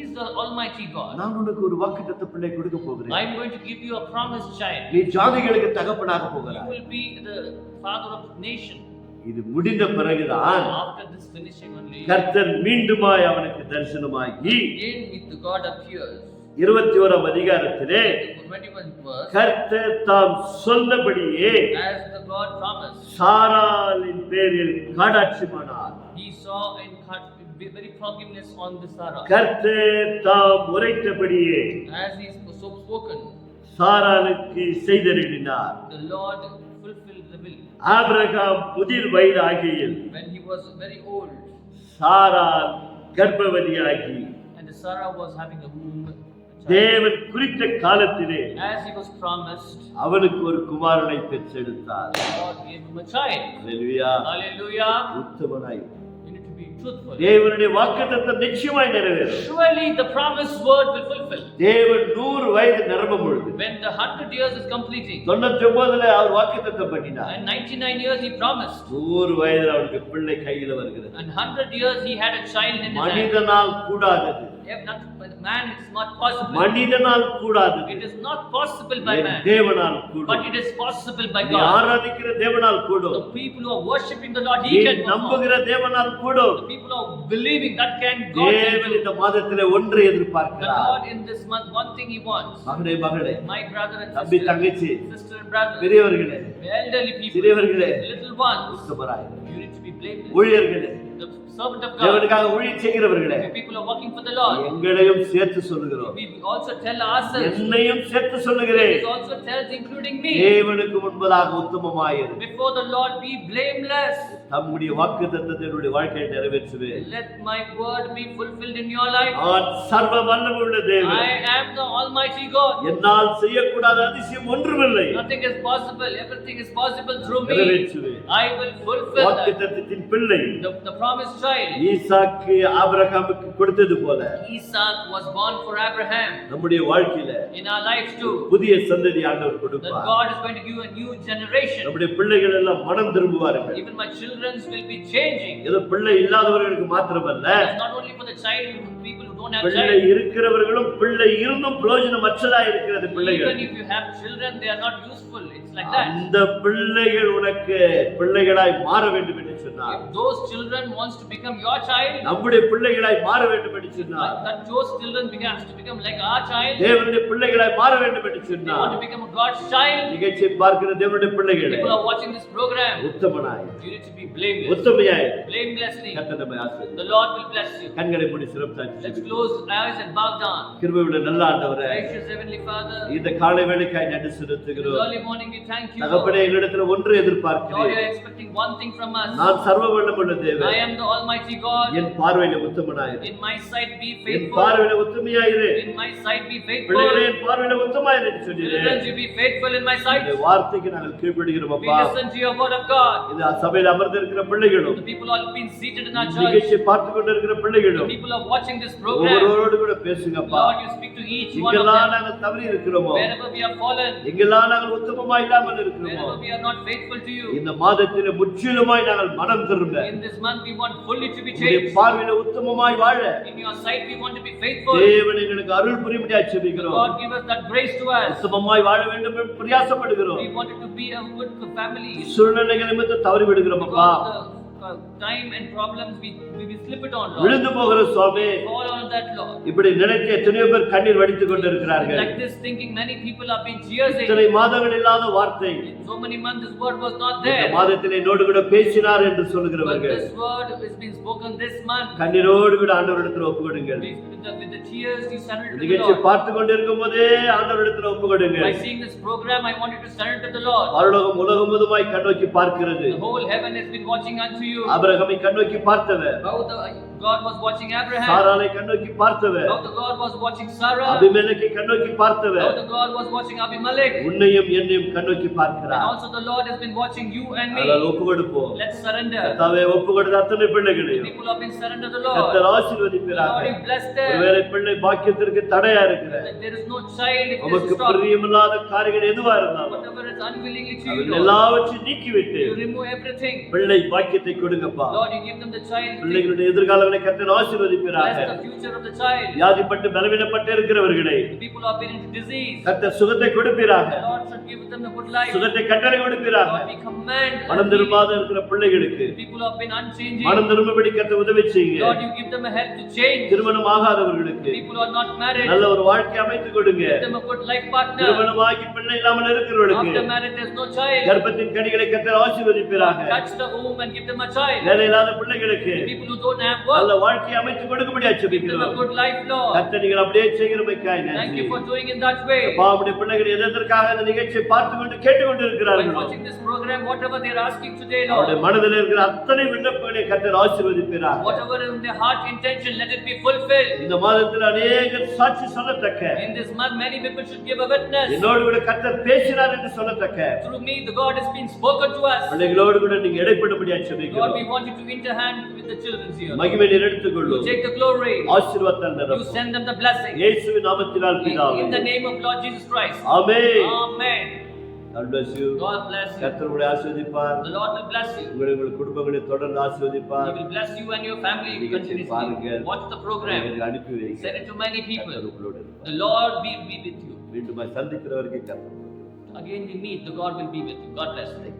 Speaker 2: is the Almighty God.
Speaker 1: நான் உனக்கு ஒரு வாக்குத்தத்த பிள்ளை கொடுக்க போகிறேன்.
Speaker 2: I am going to give you a promised child.
Speaker 1: நீ ஜாதிகளுக்கு தகப்பனாக போகிறாய்.
Speaker 2: You will be the father of nation.
Speaker 1: இது முடிந்த பிறகுதான்
Speaker 2: After this finishing only,
Speaker 1: கர்த்தர் மீண்டுமாய் அவனுக்கு தரிசனமாகி
Speaker 2: again with the God appears.
Speaker 1: 21ஆம் அதிகாரத்திலே
Speaker 2: 21st verse,
Speaker 1: கர்த்தர் தாம் சொன்னபடியே
Speaker 2: as the God promised,
Speaker 1: சாராளின் பேரில் காடாட்சிமானார்.
Speaker 2: he saw and very forgiveness on the Sarah.
Speaker 1: கர்த்தர் தாம் உரைத்தபடியே
Speaker 2: As he so spoken,
Speaker 1: சாராளுக்கு செய்தருளினார்.
Speaker 2: the Lord fulfilled the will.
Speaker 1: Abraham முதிர் வயது ஆகையில்
Speaker 2: When he was very old,
Speaker 1: சாராள் கர்ப்பவதியாகி
Speaker 2: and Sarah was having a womb,
Speaker 1: தேவன் குறித்த காலத்திலே
Speaker 2: as he was promised,
Speaker 1: அவனுக்கு ஒரு குமாரனை பெற்றெடுத்தார்.
Speaker 2: God gave him a child.
Speaker 1: Hallelujah.
Speaker 2: Hallelujah.
Speaker 1: உத்தமனாய்
Speaker 2: You need to be truthful.
Speaker 1: தேவனுடைய வாக்குத்தத்தம் நிச்சயமாய் நிறைவேறும்.
Speaker 2: Surely the promised word will fulfill.
Speaker 1: தேவன் 100 வயது நிரம்பும் பொழுது
Speaker 2: When the 100 years is completing,
Speaker 1: 99ல அவர் வாக்குத்தத்தம் பண்ணினார்.
Speaker 2: and 99 years he promised,
Speaker 1: 100 வயதில் அவருக்கு பிள்ளை கையில வருகிறது.
Speaker 2: and 100 years he had a child in his hand.
Speaker 1: மனிதனால் கூடாதது.
Speaker 2: If not by man, it is not possible.
Speaker 1: மனிதனால் கூடாதது.
Speaker 2: It is not possible by man,
Speaker 1: தேவனால் கூடும்.
Speaker 2: but it is possible by
Speaker 1: நீ
Speaker 2: God.
Speaker 1: ஆராதிக்கிற தேவனால் கூடும்.
Speaker 2: The people who are worshiping the Lord,
Speaker 1: நீ
Speaker 2: he can perform.
Speaker 1: நம்புகிற தேவனால் கூடும்.
Speaker 2: The people who are believing, that can God can
Speaker 1: தேவன்
Speaker 2: do.
Speaker 1: இந்த மாதத்திலே ஒன்றை
Speaker 2: The
Speaker 1: எதிர்பார்க்கிறார்.
Speaker 2: Lord in this month, one thing he wants.
Speaker 1: மகனே மகளே,
Speaker 2: My brother and
Speaker 1: தம்பி
Speaker 2: sister,
Speaker 1: தங்கச்சி,
Speaker 2: sister and brother,
Speaker 1: பெரியவர்களே,
Speaker 2: elderly people,
Speaker 1: சிறியவர்களே,
Speaker 2: little ones,
Speaker 1: உத்தமராய்,
Speaker 2: you need to be blameless.
Speaker 1: ஊழியர்களே,
Speaker 2: The servant of God,
Speaker 1: தேவனுக்காக ஊழியம் செய்கிறவர்களே,
Speaker 2: the people who are working for the Lord,
Speaker 1: எங்களையும் சேர்த்து சொல்லுகிறோம்.
Speaker 2: we also tell ourselves,
Speaker 1: என்னையும் சேர்த்து சொல்லுகிறேன்.
Speaker 2: it also tells including me,
Speaker 1: தேவனுக்கு முன்பதாக உத்தமமாயிரு.
Speaker 2: before the Lord be blameless.
Speaker 1: தம்முடைய வாக்குத்தத்தத்தை என்னுடைய வாழ்க்கையை நிறைவேற்றுவேன்.
Speaker 2: Let my word be fulfilled in your life.
Speaker 1: நான் சர்வ வல்லமையுள்ள தேவன்.
Speaker 2: I am the Almighty God.
Speaker 1: என்னால் செய்யக்கூடாத அதிசயம் ஒன்றுமில்லை.
Speaker 2: Nothing is possible. Everything is possible through me.
Speaker 1: நிறைவேற்றுவேன்.
Speaker 2: I will fulfill that.
Speaker 1: வாக்குத்தத்தத்தின் பிள்ளை
Speaker 2: The promised child,
Speaker 1: ஈசாக்கு ஆபிரகாமுக்கு கொடுத்தது போல
Speaker 2: Isaac, was born for Abraham.
Speaker 1: நம்முடைய வாழ்க்கையில
Speaker 2: In our lives too,
Speaker 1: புதிய சந்ததி ஆண்டவர்
Speaker 2: that
Speaker 1: கொடுப்பார்.
Speaker 2: God is going to give a new generation.
Speaker 1: நம்முடைய பிள்ளைகள் எல்லாம் மனம் திரும்புவார்கள்.
Speaker 2: Even my children will be changing.
Speaker 1: ஏதோ பிள்ளை இல்லாதவர்களுக்கு மாத்திரமல்ல,
Speaker 2: It's not only for the child, people who don't have
Speaker 1: பிள்ளை
Speaker 2: child.
Speaker 1: இருக்கிறவர்களும் பிள்ளை இருந்தும் பிரயோஜனமற்றதா இருக்கிறது பிள்ளைகள்.
Speaker 2: Even if you have children, they are not useful. It's like that.
Speaker 1: அந்த பிள்ளைகள் உனக்கு பிள்ளைகளாய் மாற வேண்டும் என்று சொன்னார்.
Speaker 2: If those children wants to become your child,
Speaker 1: நம்முடைய பிள்ளைகளாய் மாற வேண்டும் என்று சொன்னார்.
Speaker 2: that those children begins to become like our child,
Speaker 1: தேவனுடைய பிள்ளைகளாய் மாற வேண்டும் என்று
Speaker 2: they want to
Speaker 1: சொன்னார்.
Speaker 2: become a God's child.
Speaker 1: நிகழ்ச்சியை பார்க்கிற தேவனுடைய பிள்ளைகளே,
Speaker 2: People are watching this program.
Speaker 1: உத்தமனாய்
Speaker 2: You need to be blameless.
Speaker 1: உத்தமையாய்
Speaker 2: Blamelessly.
Speaker 1: கர்த்தர் நம்மை ஆசீர்வதிப்பார்.
Speaker 2: The Lord will bless you.
Speaker 1: கண்களை மூடி சிறப்பாக
Speaker 2: Let's close eyes and bow down.
Speaker 1: கிருபையுள்ள நல்ல ஆண்டவரே,
Speaker 2: Gracious Heavenly Father,
Speaker 1: இந்த காலை வேளைக்காய் நன்றி
Speaker 2: this
Speaker 1: செலுத்துகிறோம்.
Speaker 2: early morning we thank you.
Speaker 1: தகப்பனே, எங்களிடத்தில் ஒன்று
Speaker 2: Lord,
Speaker 1: எதிர்பார்க்கிறேன்.
Speaker 2: you are expecting one thing from us.
Speaker 1: நான் சர்வ வல்லமையுள்ள தேவன்.
Speaker 2: I am the Almighty God.
Speaker 1: என் பார்வையில உத்தமனாயிரு.
Speaker 2: In my sight be
Speaker 1: N
Speaker 2: faithful.
Speaker 1: பார்வையில உத்தமையாயிரு.
Speaker 2: In my sight be
Speaker 1: பிள்ளைகளே,
Speaker 2: faithful.
Speaker 1: என் பார்வையில உத்தமாயிரு என்று
Speaker 2: Children,
Speaker 1: சொன்னீரே.
Speaker 2: you be faithful in my sight.
Speaker 1: இந்த வார்த்தைக்கு நாங்கள் கீழ்ப்படுகிறோம்
Speaker 2: We
Speaker 1: அப்பா.
Speaker 2: listen to your word of God.
Speaker 1: இந்த சபையில் அமர்ந்திருக்கிற பிள்ளைகளும்,
Speaker 2: The people who have been seated in our church,
Speaker 1: நிகழ்ச்சியை பார்த்து கொண்டிருக்கிற
Speaker 2: the
Speaker 1: பிள்ளைகளும்,
Speaker 2: people who are watching this program,
Speaker 1: ஒவ்வொருவரோடு கூட பேசுங்கப்பா.
Speaker 2: Lord, you speak to each one of
Speaker 1: எங்கெல்லாம்
Speaker 2: them.
Speaker 1: நாங்கள் தவறி இருக்கிறோமோ,
Speaker 2: Wherever we have fallen,
Speaker 1: எங்கெல்லாம் நாங்கள் உத்தமமாய் இல்லாமல் இருக்கிறோமோ,
Speaker 2: wherever we are not faithful to you,
Speaker 1: இந்த மாதத்திலே முற்றிலுமாய் நாங்கள் மனம் திரும்ப,
Speaker 2: in this month we want fully to be
Speaker 1: உம்முடைய
Speaker 2: changed.
Speaker 1: பார்வையில உத்தமமாய் வாழ
Speaker 2: In your sight we want to be faithful.
Speaker 1: தேவன் எங்களுக்கு அருள் புரியும்படியாக ஜெபிக்கிறோம்.
Speaker 2: God give us that grace to us.
Speaker 1: உத்தமமாய் வாழ வேண்டும் என்று பிரயாசப்படுகிறோம்.
Speaker 2: We wanted to be a good family.
Speaker 1: சூழ்நிலைகள் நிமித்தம் தவறி விடுகிறோம் அப்பா.
Speaker 2: Because time and problems, we slip it on, Lord.
Speaker 1: விழுந்து போகிற சுவாமி,
Speaker 2: Fall on that, Lord.
Speaker 1: இப்படி நினைத்து எத்தனையோ பேர் கண்ணீர் வடித்துக் கொண்டிருக்கிறார்கள்.
Speaker 2: Like this thinking, many people have been tearing.
Speaker 1: இத்தனை மாதங்கள் இல்லாத வார்த்தை,
Speaker 2: So many months this word was not
Speaker 1: இந்த
Speaker 2: there.
Speaker 1: மாதத்தில் என்னோடு கூட பேசினார் என்று
Speaker 2: But
Speaker 1: சொல்லுகிறவர்கள்
Speaker 2: this word has been spoken this month.
Speaker 1: கண்ணீரோடு கூட ஆண்டவரிடத்தில் ஒப்புக்கொடுங்கள்.
Speaker 2: With the tears, you surrender to the
Speaker 1: நிகழ்ச்சி
Speaker 2: Lord.
Speaker 1: பார்த்து கொண்டிருக்கும் போதே ஆண்டவரிடத்தில் ஒப்புக்கொடுங்கள்.
Speaker 2: By seeing this program, I want you to surrender to the Lord.
Speaker 1: பரலோகம் உலகம் முழுவதுமாய் கண்ணோக்கி பார்க்கிறது.
Speaker 2: The whole heaven has been watching unto you.
Speaker 1: ஆபிரகாமை கண்ணோக்கி பார்த்தவர்,
Speaker 2: How the God was watching Abraham.
Speaker 1: சாராளை கண்ணோக்கி பார்த்தவர்,
Speaker 2: How the God was watching Sarah.
Speaker 1: அபிமெலேக்கை கண்ணோக்கி
Speaker 2: How
Speaker 1: பார்த்தவர்,
Speaker 2: the God was watching Abimelech.
Speaker 1: உன்னையும் என்னையும் கண்ணோக்கி
Speaker 2: And
Speaker 1: பார்க்கிறார்.
Speaker 2: also the Lord has been watching you and
Speaker 1: அதனால்
Speaker 2: me.
Speaker 1: ஒப்புக்கொடுப்போம்.
Speaker 2: Let's surrender.
Speaker 1: கர்த்தாவே, ஒப்புக்கொடுத்த அத்தனை பிள்ளைகளையும்
Speaker 2: People have been surrendered to the Lord.
Speaker 1: கர்த்தர்
Speaker 2: The
Speaker 1: ஆசீர்வதிப்பாராக.
Speaker 2: Lord will bless them.
Speaker 1: ஒருவேளை பிள்ளை பாக்கியத்திற்கு தடையா இருக்கிற
Speaker 2: That there is no child if there
Speaker 1: உமக்கு
Speaker 2: is a stop.
Speaker 1: பிரியமில்லாத காரியங்கள் எதுவா இருந்தாலும்
Speaker 2: Whatever is unwillingly to you,
Speaker 1: அவர்கள்
Speaker 2: Lord.
Speaker 1: எல்லாவற்றையும் நீக்கிவிட்டு
Speaker 2: You remove everything.
Speaker 1: பிள்ளை பாக்கியத்தை கொடுங்கப்பா.
Speaker 2: Lord, you give them the child.
Speaker 1: பிள்ளைகளுடைய எதிர்காலங்களை கர்த்தர் ஆசீர்வதிப்பாராக.
Speaker 2: Bless the future of the child.
Speaker 1: வியாதிப்பட்டு பலவீனப்பட்டு இருக்கிறவர்களை
Speaker 2: The people who have been into disease.
Speaker 1: கர்த்தர் சுகத்தை கொடுப்பீராக.
Speaker 2: The Lord should give them a good life.
Speaker 1: சுகத்தை கட்டளை கொடுப்பீராக.
Speaker 2: Lord, we command
Speaker 1: மனம் திரும்பாத இருக்கிற பிள்ளைகளுக்கு
Speaker 2: the people who have been unchanging.
Speaker 1: மனம் திரும்படி கர்த்தர் உதவி செய்யுங்க.
Speaker 2: Lord, you give them a help to change.
Speaker 1: திருமணம் ஆகாதவர்களுக்கு
Speaker 2: People who are not married,
Speaker 1: நல்ல ஒரு வாழ்க்கை அமைத்து கொடுங்க.
Speaker 2: give them a good life partner.
Speaker 1: திருமணமாகி பிள்ளை இல்லாமல் இருக்கிறவர்களுக்கு
Speaker 2: After marriage, there's no child.
Speaker 1: கர்ப்பத்தின் கனிகளை கர்த்தர் ஆசீர்வதிப்பீராக.
Speaker 2: Touch the womb and give them a child.
Speaker 1: வேலை இல்லாத பிள்ளைகளுக்கு
Speaker 2: The people who don't have work,
Speaker 1: நல்ல வாழ்க்கையை அமைத்து கொடுக்கும்படி
Speaker 2: give them a
Speaker 1: அச்சபிக்கிறோம்.
Speaker 2: good life, Lord.
Speaker 1: கர்த்தர் நீங்கள் அப்படியே செய்கிறமைக்காய்
Speaker 2: Thank
Speaker 1: நன்றி.
Speaker 2: you for doing in that way.
Speaker 1: பாவமுடைய பிள்ளைகள் எதற்காக இந்த நிகழ்ச்சியை பார்த்து கொண்டு கேட்டுக்கொண்டு
Speaker 2: By
Speaker 1: இருக்கிறார்கள்.
Speaker 2: watching this program, whatever they are asking today,
Speaker 1: அவருடைய
Speaker 2: Lord,
Speaker 1: மனதில் இருக்கிற அத்தனை விண்ணப்பங்களை கர்த்தர் ஆசீர்வதிப்பீராக.
Speaker 2: whatever is in their heart intention, let it be fulfilled.
Speaker 1: இந்த மாதத்தில் அநேகர் சாட்சி சொல்லத்தக்க,
Speaker 2: In this month, many people should give a witness.
Speaker 1: என்னோடு கூட கர்த்தர் பேசினார் என்று சொல்லத்தக்க
Speaker 2: Through me, the God has been spoken to us.
Speaker 1: பிள்ளைகளோடு கூட நீங்க இடைப்படும்படி
Speaker 2: Lord,
Speaker 1: அச்சபிக்கிறோம்.
Speaker 2: we want you to interhand with the children here.
Speaker 1: மகிமை நீர்
Speaker 2: You
Speaker 1: எடுத்துக்கொள்ளும்.
Speaker 2: take the glory.
Speaker 1: ஆசீர்வாதத்தால்
Speaker 2: You
Speaker 1: நிரப்பும்.
Speaker 2: send them the blessing.
Speaker 1: இயேசுவின் நாமத்தினால் பிதாவே.
Speaker 2: In the name of Lord Jesus Christ.
Speaker 1: Amen.
Speaker 2: Amen.
Speaker 1: God bless you.
Speaker 2: God bless you.
Speaker 1: கர்த்தர் உங்களை ஆசீர்வதிப்பார்.
Speaker 2: The Lord will bless you.
Speaker 1: உங்கள் குடும்பங்களை தொடர்ந்து
Speaker 2: He
Speaker 1: ஆசீர்வதிப்பார்.
Speaker 2: will bless you and your family
Speaker 1: நிகழ்ச்சியை பாருங்கள்.
Speaker 2: continuously. Watch the program.
Speaker 1: உங்களுக்கு அனுப்பி வைங்க.
Speaker 2: Send it to many people.
Speaker 1: கர்த்தர் உங்களோடு இருப்பார்.
Speaker 2: The Lord will be with you.
Speaker 1: மீண்டும் சந்திக்கிற வரைக்கும் கர்த்தர்.
Speaker 2: Again we meet. The God will be with you. God bless you.